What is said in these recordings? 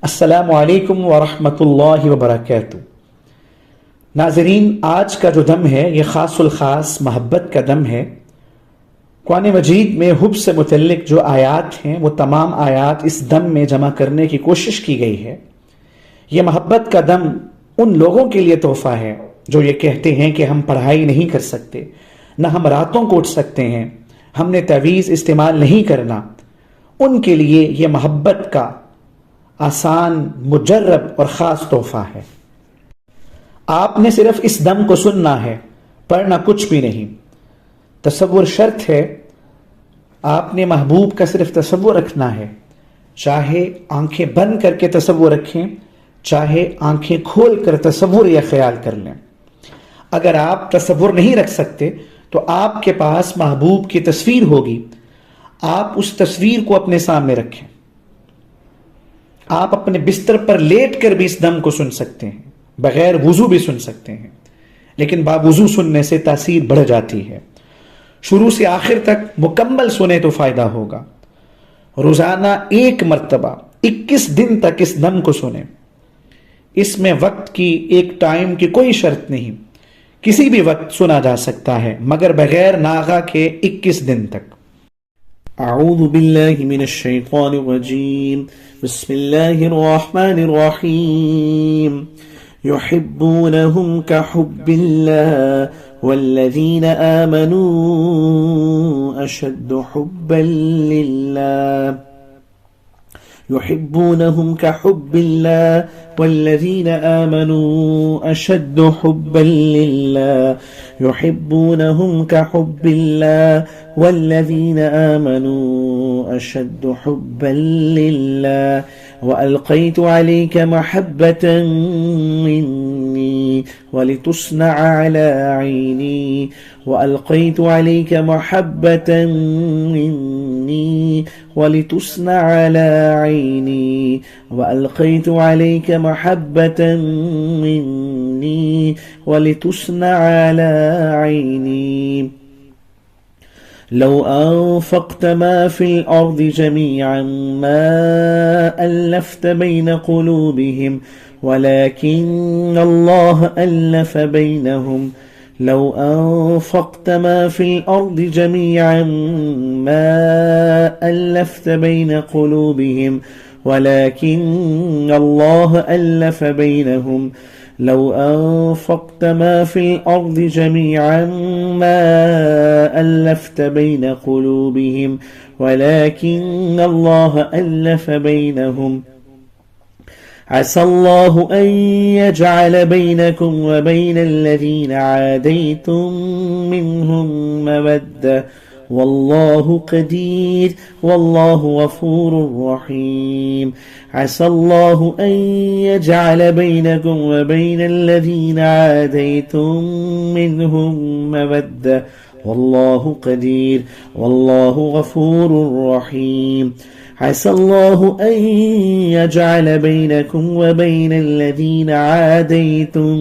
अस्सलामु अलैकुम वरहमतुल्लाहि वबरकातुहू। नाज़रीन, आज का जो दम है ये ख़ासुल ख़ास मोहब्बत का दम है। कुरान मजीद में हुब से मुतल्लिक जो आयात हैं वो तमाम आयात इस दम में जमा करने की कोशिश की गई है। ये मोहब्बत का दम उन लोगों के लिए तोहफ़ा है जो ये कहते हैं कि हम पढ़ाई नहीं कर सकते, न हम रातों को उठ सकते हैं, हमने तवीज़ इस्तेमाल नहीं करना। उनके लिए ये मोहब्बत का आसान, मुजर्रब और ख़ास तोहफ़ा है। आपने सिर्फ इस दम को सुनना है, पढ़ना कुछ भी नहीं। तसव्वुर शर्त है, आपने महबूब का सिर्फ तसव्वुर रखना है। चाहे आंखें बंद करके तसव्वुर रखें, चाहे आंखें खोल कर तसव्वुर या ख्याल कर लें। अगर आप तसव्वुर नहीं रख सकते तो आपके पास महबूब की तस्वीर होगी, आप उस तस्वीर को अपने सामने रखें। आप अपने बिस्तर पर लेट कर भी इस दम को सुन सकते हैं, बगैर वुजू भी सुन सकते हैं, लेकिन बावुजू सुनने से तासीर बढ़ जाती है। शुरू से आखिर तक मुकम्मल सुने तो फायदा होगा। रोजाना एक मर्तबा 21 दिन तक इस दम को सुने। इसमें वक्त की, एक टाइम की कोई शर्त नहीं, किसी भी वक्त सुना जा सकता है, मगर बगैर नागा के 21 दिन तक। अऊज़ु बिल्लाहि मिनश शैतानिर रजीम। बिस्मिल्लाहिर रहमानिर रहीम। युहिब्बूनहुम कहुब्बिल्लाह वल्लज़ीना आमनू अशद्दु हुब्बन लिल्लाह। युहिब्बूनहुम कहुब्बिल्लाह वल्लज़ीना आमनू अशद्दु हुब्बन लिल्लाह। युहिब्बूनहुम कहुब्बिल्लाह वल्लज़ीना आमनू अशद्दु हुब्बन लिल्लाह। वअल्क़ैतु अलैका महब्बतन मिन्नी वलितुस्नअ अला ऐनी। वअल्क़ैतु अलैका महब्बतन मिन्नी वलितुस्नअ अला ऐनी। वअल्क़ैतु अलैका महब्बतन मिन्नी वलितुस्नअ अला ऐनी। लौ अनफ़क़्त मा फ़िल अर्ज़ि जमीअन मा अल्लफ़्त बैन क़ुलूबिहिम वलाकिन्न अल्लाह अल्लफ़ बैनहुम। लौ अनफ़क़्त मा फ़िल अर्ज़ि जमीअन मा अल्लफ़्त बैन क़ुलूबिहिम वलाकिन्न अल्लाह अल्लफ़ बैनहुम। लौ अनफ़क़्त मा फ़िल अर्ज़ि जमीअन मा अल्लफ़्त बैन क़ुलूबिहिम वलाकिन्न अल्लाह अल्लफ़ बैनहुम। अस्सल्लाहु अन यजअल बैनकुम व बैन अल्लज़ीना आदैतुम मिन्हुम मवद्दह वल्लाहु क़दीर वल्लाहु गफ़ूरुर रहीम। अस्सल्लाहु अन यजअल बैनकुम व बैन अल्लज़ीना आदैतुम मिन्हुम मवद्दह वल्लाहु क़दीर वल्लाहु गफ़ूरुर रहीम। अस्सल्लाहु अन यजअल बैनकुम व बैन अल्लज़ीना आदैतुम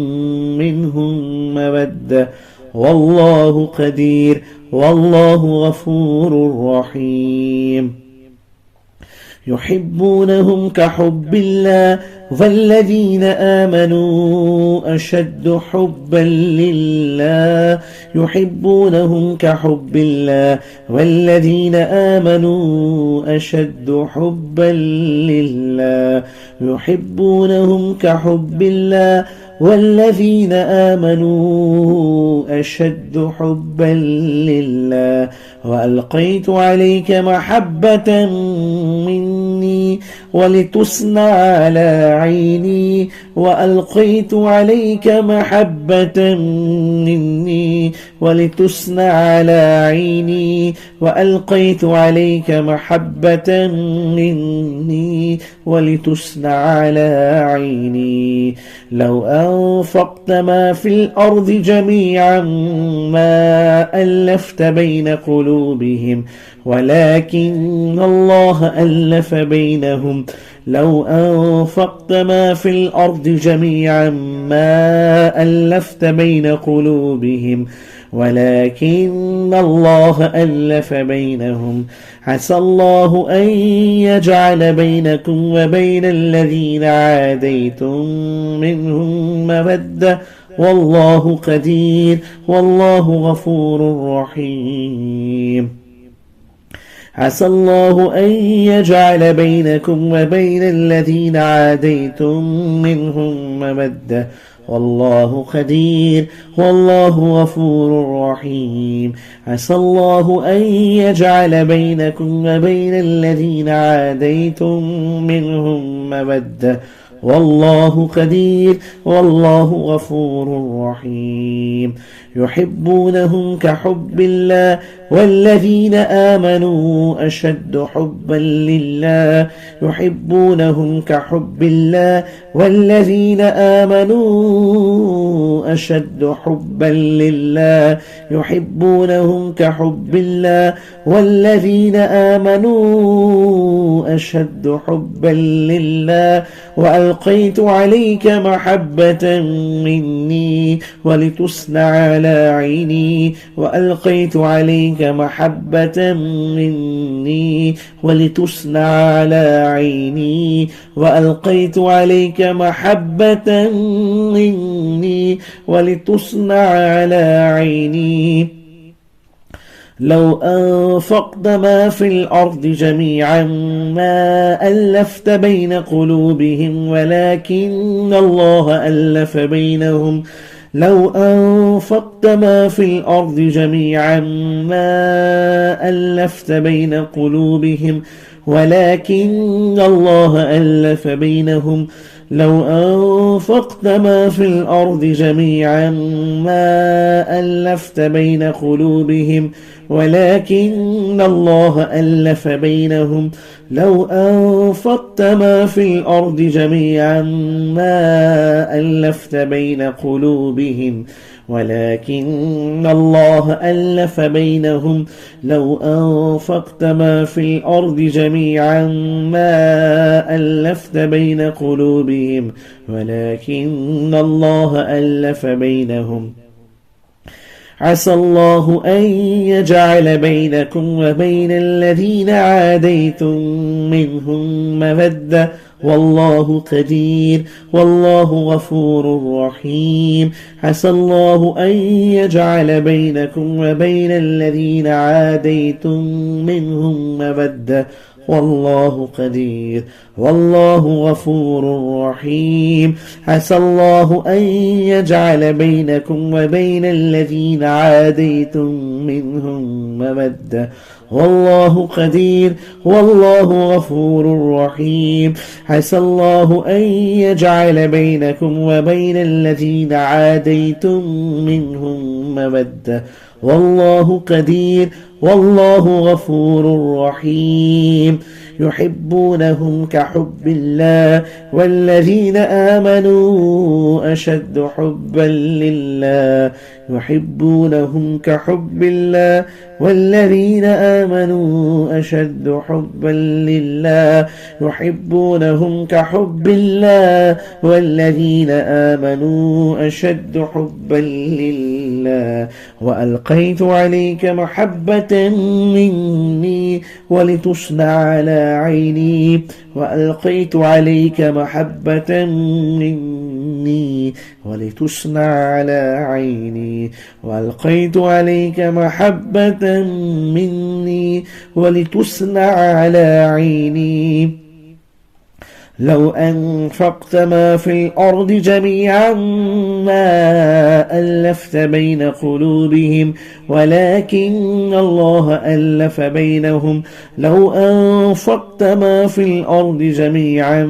मिन्हुम मवद्दह वल्लाहु क़दीर वल्लाहु गफ़ूरुर रहीम। युहिब्बूनहुम कहुब्बिल्लाह वल्लज़ीना आमनू अशद्दु हुब्बन लिल्लाह। युहिब्बूनहुम कहुब्बिल्लाह वल्लज़ीना आमनू अशद्दु हुब्बन लिल्लाह। युहिब्बूनहुम कहुब्बिल्लाह वल्लज़ीना आमनू अशद्दु हुब्बन लिल्लाह। वअल्क़ैतु अलैका महब्बतन मिन्नी वलितुस्नअ अला ऐनी। वअल्क़ैतु अलैका महब्बतन मिन्नी वलितुस्नअ अला ऐनी। वअल्क़ैतु अलैका महब्बतन मिन्नी वलितुस्नअ अला ऐनी। लौ अनफ़क़्त मा फ़िल अर्ज़ि जमीअन मा अल्लफ़्त बैन क़ुलूबिहिम वलाकिन्न अल्लाह अल्लफ़ बैनहुम। लौ अनफ़क़्त मा फ़िल अर्ज़ि जमीअन मा अल्लफ़्त बैन क़ुलूबिहिम वलाकिन्न अल्लाह अल्लफ़ बैनहुम। عسى الله أن يجعل بينكم وبين الذين عاديتم منهم مودة والله قدير والله غفور رحيم عسى الله أن يجعل بينكم وبين الذين عاديتم منهم مودة والله قدير والله غفور رحيم عسى الله أن يجعل بينكم وبين الذين عاديتم منهم مودة والله قدير والله غفور رحيم يحبونهم كحب الله والذين آمنوا أشد حبا لله يحبونهم كحب الله والذين آمنوا أشد حبا لله يحبونهم كحب الله والذين آمنوا أشد حبا لله وألقيت عليك محبة مني ولتصنع على عيني وألقيت عليك محبة مني ولتصنع على عيني وألقيت عليك محبة مني ولتصنع على عيني لو أنفقت ما في الأرض جميعا ما ألفت بين قلوبهم ولكن الله ألف بينهم لو أنفقت ما في الأرض جميعا ما ألفت بين قلوبهم ولكن الله ألف بينهم لو أنفقت ما في الأرض جميعا ما ألفت بين قلوبهم ولكن الله ألف بينهم لو أنفقت ما في الأرض جميعا ما ألفت بين قلوبهم ولكن الله ألف بينهم لو أنفقت ما في الأرض جميعا ما ألفت بين قلوبهم ولكن الله ألف بينهم عسى الله أن يجعل بينكم وبين الذين عاديتم منهم مودة والله قدير والله غفور رحيم عسى الله أن يجعل بينكم وبين الذين عاديتم منهم مودة والله قدير والله غفور رحيم عسى الله أن يجعل بينكم وبين الذين عاديتم منهم مودة والله قدير والله غفور رحيم عسى الله أن يجعل بينكم وبين الذين عاديتم منهم مودة والله قدير والله غفور رحيم يحبونهم كحب الله والذين آمنوا أشد حبا لله يحبونهم كحب الله والذين آمنوا أشد حبا لله يحبونهم كحب الله والذين آمنوا أشد حبا لله وألقيت عليك محبة مني ولتصنع على عيني وألقيت عليك محبة مني ولتصنع على عيني وألقيت عليك محبة مني ولتصنع على عيني لو أنفقت ما في الأرض جميعا ما ألفت بين قلوبهم ولكن الله ألف بينهم لو أنفقت ما في الأرض جميعا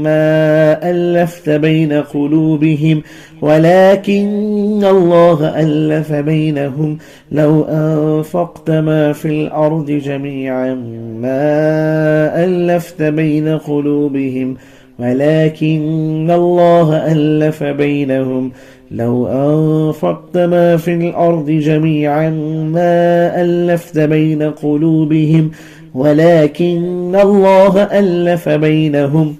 ما ألفت بين قلوبهم ولكن الله ألف بينهم لو أنفقت ما في الأرض جميعا ما ألفت بين قلوبهم ولكن الله ألف بينهم لو أنفقت ما في الأرض جميعا ما ألفت بين قلوبهم ولكن الله ألف بينهم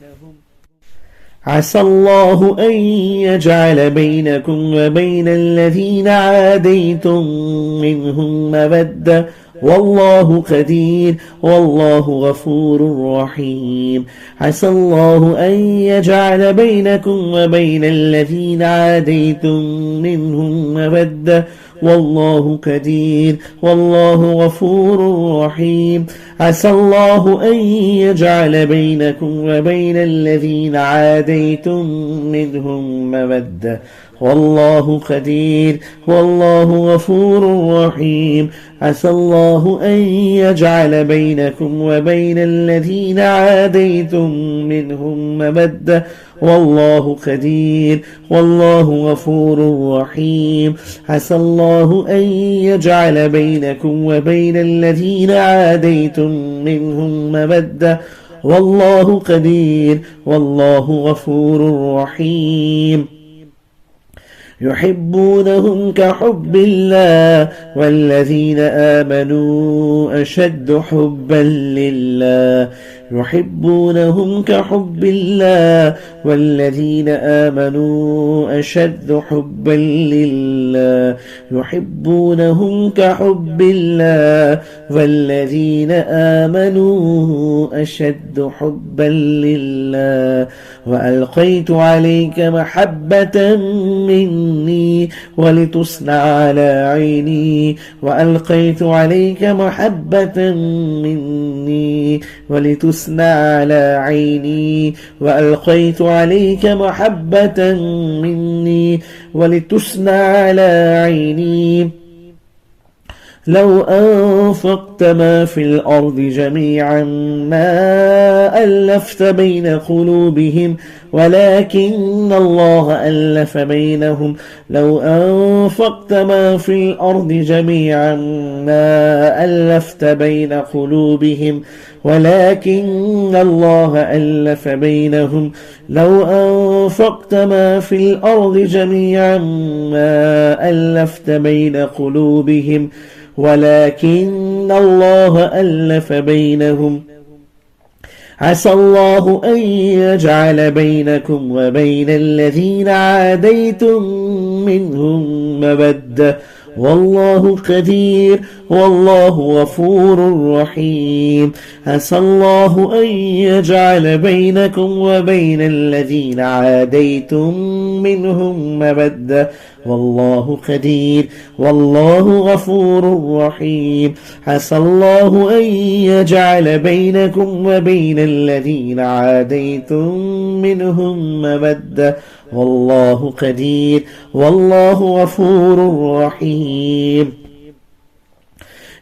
عسى الله أن يجعل بينكم وبين الذين عاديتم منهم مودة والله قدير والله غفور رحيم. عسى الله أن يجعل بينكم وبين الذين عاديتم منهم مودة والله قدير والله غفور رحيم. عسى الله أن يجعل بينكم وبين الذين عاديتم منهم مودة والله قدير والله غفور رحيم. عسى الله أن يجعل بينكم وبين الذين عاديتم منهم مودة والله قدير والله غفور رحيم. عسى الله أن يجعل بينكم وبين الذين عاديتم منهم مودة والله قدير والله غفور رحيم. يحبونهم كحب الله والذين آمنوا أشد حبا لله. يحبونهم كحب الله والذين آمنوا أشد حبا لله. يحبونهم كحب الله والذين آمنوا أشد حبا لله. وألقيت عليك محبة مني ولتصنع على عيني. وألقيت عليك محبة مني ولتصنع على عيني. وألقيت عليك محبة مني ولتصنع على عيني. لو أنفقت ما في الأرض جميعا ما ألفت بين قلوبهم ولكن الله ألف بينهم. لو أنفقت ما في الأرض جميعا ما ألفت بين قلوبهم ولكن الله ألف بينهم. لو أنفقت ما في الأرض جميعا ما ألفت بين قلوبهم ولكن الله ألف بينهم. عسى الله أن يجعل بينكم وبين الذين عاديتم منهم مودة والله قدير والله غفور رحيم. عسى الله أن يجعل بينكم وبين الذين عاديتم منهم مودة والله قدير والله غفور رحيم. عسى الله أن يجعل بينكم وبين الذين عاديتم منهم مودة والله قدير والله غفور رحيم.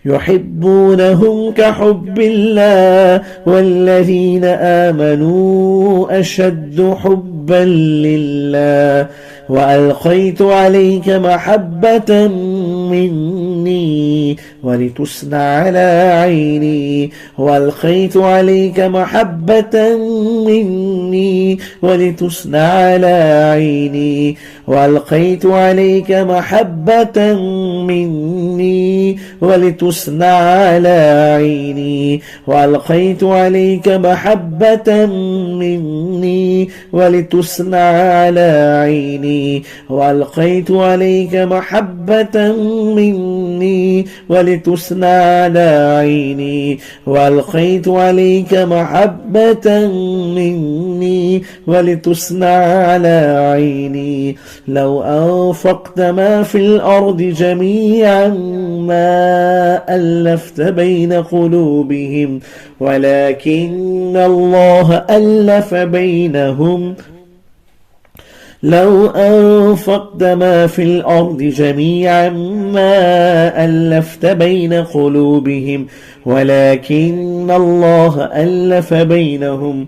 يحبونهم كحب الله والذين آمنوا أشد حبا لله. وألقيت عليك محبة مني ولتصنع على عيني. وألقيت عليك محبة مني ولتصنع على عيني. وألقيت عليك محبة مني ولتصنع على عيني. وألقيت عليك محبة مني ولتصنع على عيني. وألقيت عليك محبة مني ولتصنع على عيني. وألقيت عليك محبة مني ولتصنع على عيني. لو أنفقت ما في الأرض جميعا ما ألفت بين قلوبهم ولكن الله ألف بينهم. لو أنفقت ما في الأرض جميعا ما ألفت بين قلوبهم ولكن الله ألف بينهم.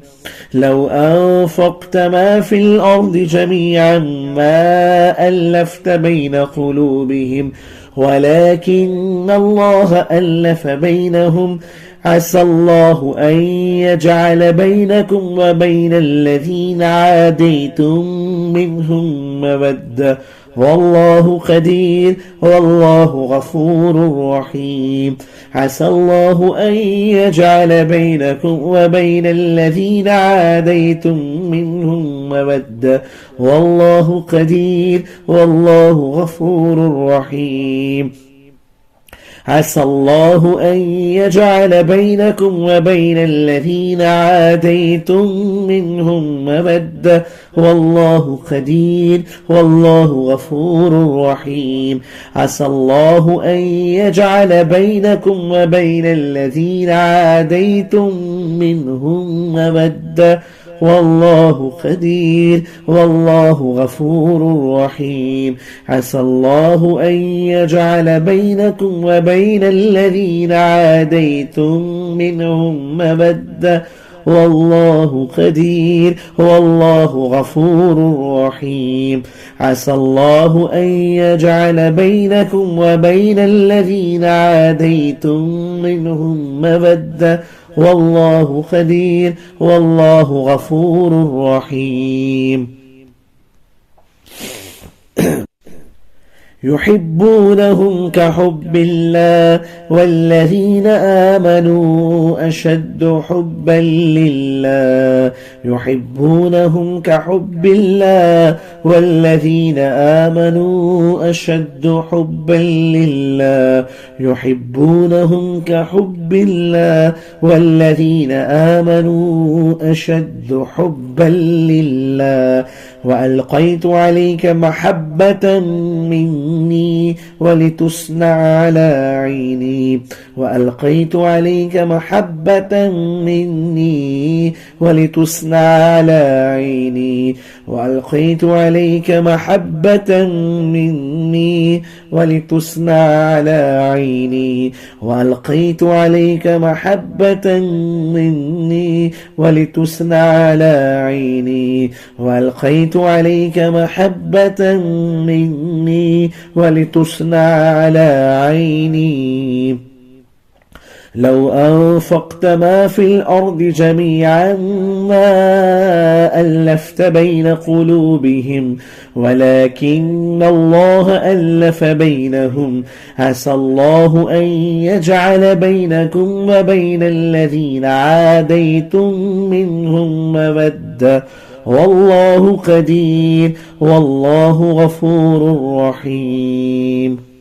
لو أنفقت ما في الأرض جميعا ما ألفت بين قلوبهم ولكن الله ألف بينهم. عسى الله أن يجعل بينكم وبين الذين عاديتم منهم مودة والله قدير والله غفور رحيم. عسى الله أن يجعل بينكم وبين الذين عاديتم منهم مودة والله قدير والله غفور رحيم. عسى الله أن يجعل بينكم وبين الذين عاديتم منهم مودة والله قدير والله غفور رحيم. عسى الله أن يجعل بينكم وبين الذين عاديتم منهم مودة والله قدير والله غفور رحيم. عسى الله أن يجعل بينكم وبين الذين عاديتم منهم مودة والله قدير والله غفور رحيم. عسى الله أن يجعل بينكم وبين الذين عاديتم منهم مودة والله قدير والله غفور رحيم. يحبونهم كحب الله والذين آمنوا أشد حبا لله. يحبونهم كحب الله والذين آمنوا أشد حبا لله. يحبونهم كحب الله والذين آمنوا أشد حبا لله. وألقيت عليك محبة مني ولتصنع على عيني. وألقيت عليك محبة مني ولتصنع على عيني. وألقيت عليك محبة مني ولتصنع على عيني. وألقيت عليك محبة مني ولتصنع على عيني. وألقيت عليك محبة مني ولتصنع على عيني. لو أنفقت ما في الأرض جميعا ما ألفت بين قلوبهم ولكن الله ألف بينهم. عسى الله أن يجعل بينكم وبين الذين عاديتم منهم مودة والله قدير والله غفور رحيم.